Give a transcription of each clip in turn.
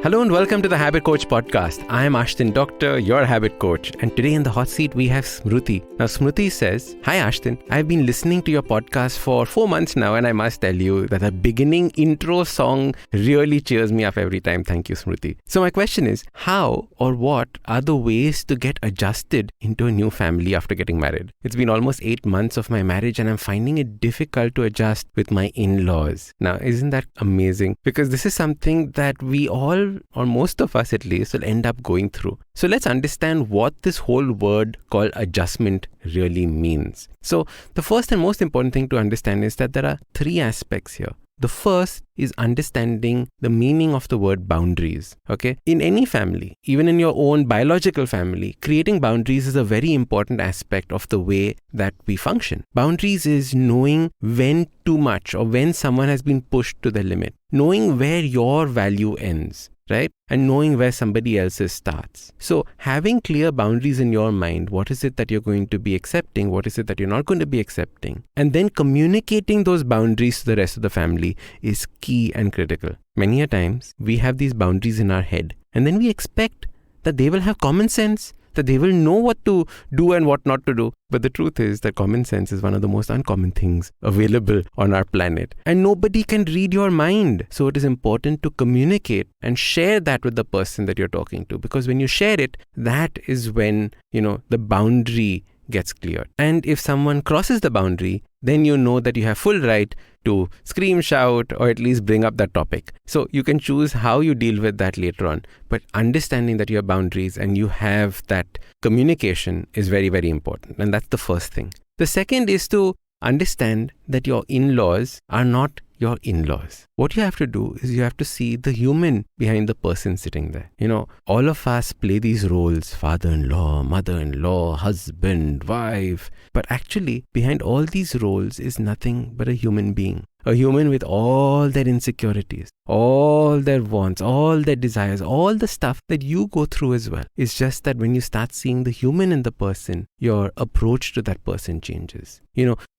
Hello and welcome to the Habit Coach podcast. I am Ashdin, Doctor, your habit coach. And today in the hot seat, we have Smruti. Now, Smruti says, "Hi Ashdin, I've been listening to your podcast for 4 months now, and I must tell you that the beginning intro song really cheers me up every time. Thank you, Smruti." So my question is, how or what are the ways to get adjusted into a new family after getting married? It's been almost 8 months of my marriage, and I'm finding it difficult to adjust with my in-laws. Now, isn't that amazing? Because this is something that we all, or most of us at least, will end up going through. So let's understand what this whole word called adjustment really means. So the first and most important thing to understand is that there are 3 aspects here. The first is understanding the meaning of the word boundaries. Okay? In any family, even in your own biological family, creating boundaries is a very important aspect of the way that we function. Boundaries is knowing when too much or when someone has been pushed to the limit, knowing where your value ends, right? And knowing where somebody else's starts. So having clear boundaries in your mind, what is it that you're going to be accepting? What is it that you're not going to be accepting? And then communicating those boundaries to the rest of the family is key and critical. Many a times we have these boundaries in our head, and then we expect that they will have common sense, that they will know what to do and what not to do. But the truth is that common sense is one of the most uncommon things available on our planet. And nobody can read your mind. So it is important to communicate and share that with the person that you're talking to. Because when you share it, that is when, the boundary gets cleared. And if someone crosses the boundary, then you know that you have full right to scream, shout, or at least bring up that topic. So you can choose how you deal with that later on. But understanding that you have boundaries and you have that communication is very, very important. And that's the first thing. The second is to understand that your in-laws are not your in-laws. What you have to do is you have to see the human behind the person sitting there. All of us play these roles: father-in-law, mother-in-law, husband, wife. But actually, behind all these roles is nothing but a human being. A human with all their insecurities, all their wants, all their desires, all the stuff that you go through as well. It's just that when you start seeing the human in the person, your approach to that person changes.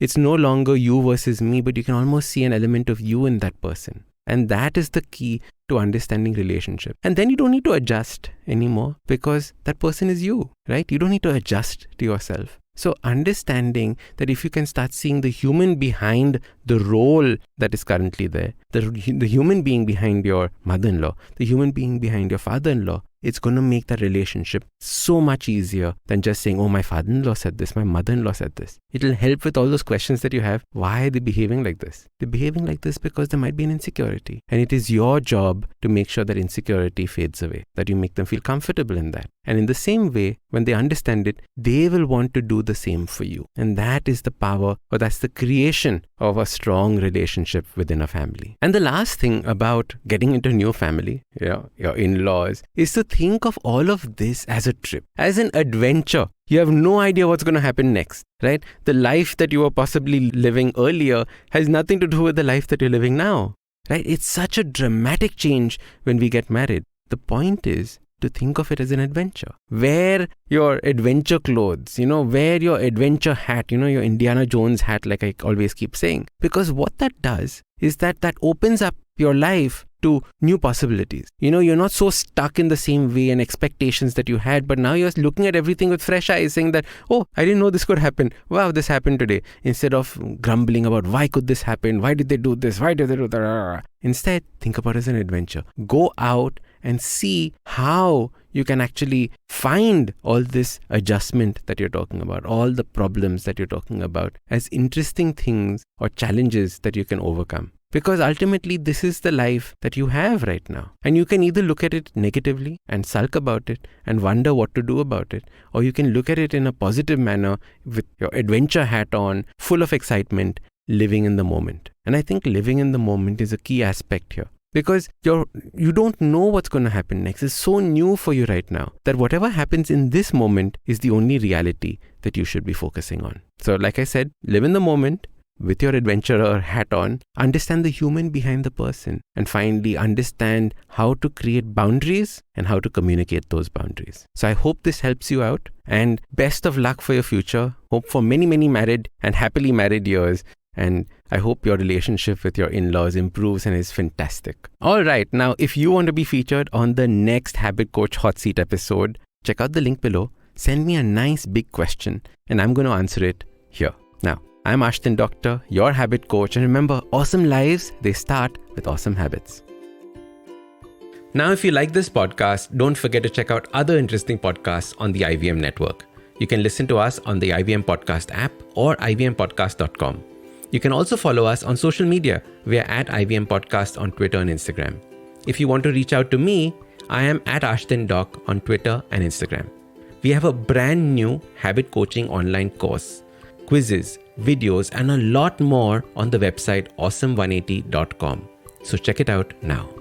It's no longer you versus me, but you can almost see an element of you in that person. And that is the key to understanding relationship. And then you don't need to adjust anymore because that person is you, right? You don't need to adjust to yourself. So understanding that if you can start seeing the human behind the role that is currently there, the human being behind your mother-in-law, the human being behind your father-in-law, it's going to make that relationship so much easier than just saying, "Oh, my father-in-law said this, my mother-in-law said this." It'll help with all those questions that you have. Why are they behaving like this? They're behaving like this because there might be an insecurity. And it is your job to make sure that insecurity fades away, that you make them feel comfortable in that. And in the same way, when they understand it, they will want to do the same for you. And that is the power, or that's the creation of a strong relationship within a family. And the last thing about getting into a new family, your in-laws, is to think of all of this as a trip, as an adventure. You have no idea what's going to happen next, right? The life that you were possibly living earlier has nothing to do with the life that you're living now, right? It's such a dramatic change when we get married. The point is to think of it as an adventure. Wear your adventure clothes, wear your adventure hat, your Indiana Jones hat, like I always keep saying. Because what that does is that opens up your life to new possibilities. You're not so stuck in the same way and expectations that you had, but now you're looking at everything with fresh eyes, saying that, "Oh, I didn't know this could happen. Wow, this happened today." Instead of grumbling about why could this happen? Why did they do this? Why did they do that? Instead, think about it as an adventure. Go out and see how you can actually find all this adjustment that you're talking about, all the problems that you're talking about as interesting things or challenges that you can overcome. Because ultimately, this is the life that you have right now. And you can either look at it negatively and sulk about it and wonder what to do about it, or you can look at it in a positive manner with your adventure hat on, full of excitement, living in the moment. And I think living in the moment is a key aspect here. Because you don't know what's going to happen next. It's so new for you right now that whatever happens in this moment is the only reality that you should be focusing on. So like I said, live in the moment with your adventurer hat on, understand the human behind the person, and finally understand how to create boundaries and how to communicate those boundaries. So I hope this helps you out, and best of luck for your future. Hope for many, many married and happily married years. And I hope your relationship with your in-laws improves and is fantastic. All right, now if you want to be featured on the next Habit Coach Hot Seat episode, check out the link below. Send me a nice big question and I'm going to answer it here. Now, I'm Ashdin Doctor, your habit coach. And remember, awesome lives, they start with awesome habits. Now, if you like this podcast, don't forget to check out other interesting podcasts on the IVM network. You can listen to us on the IVM Podcast app or ivmpodcast.com. You can also follow us on social media. We are at IVM Podcast on Twitter and Instagram. If you want to reach out to me, I am at Ashdin Doc on Twitter and Instagram. We have a brand new habit coaching online course, quizzes, videos, and a lot more on the website awesome180.com. So check it out now.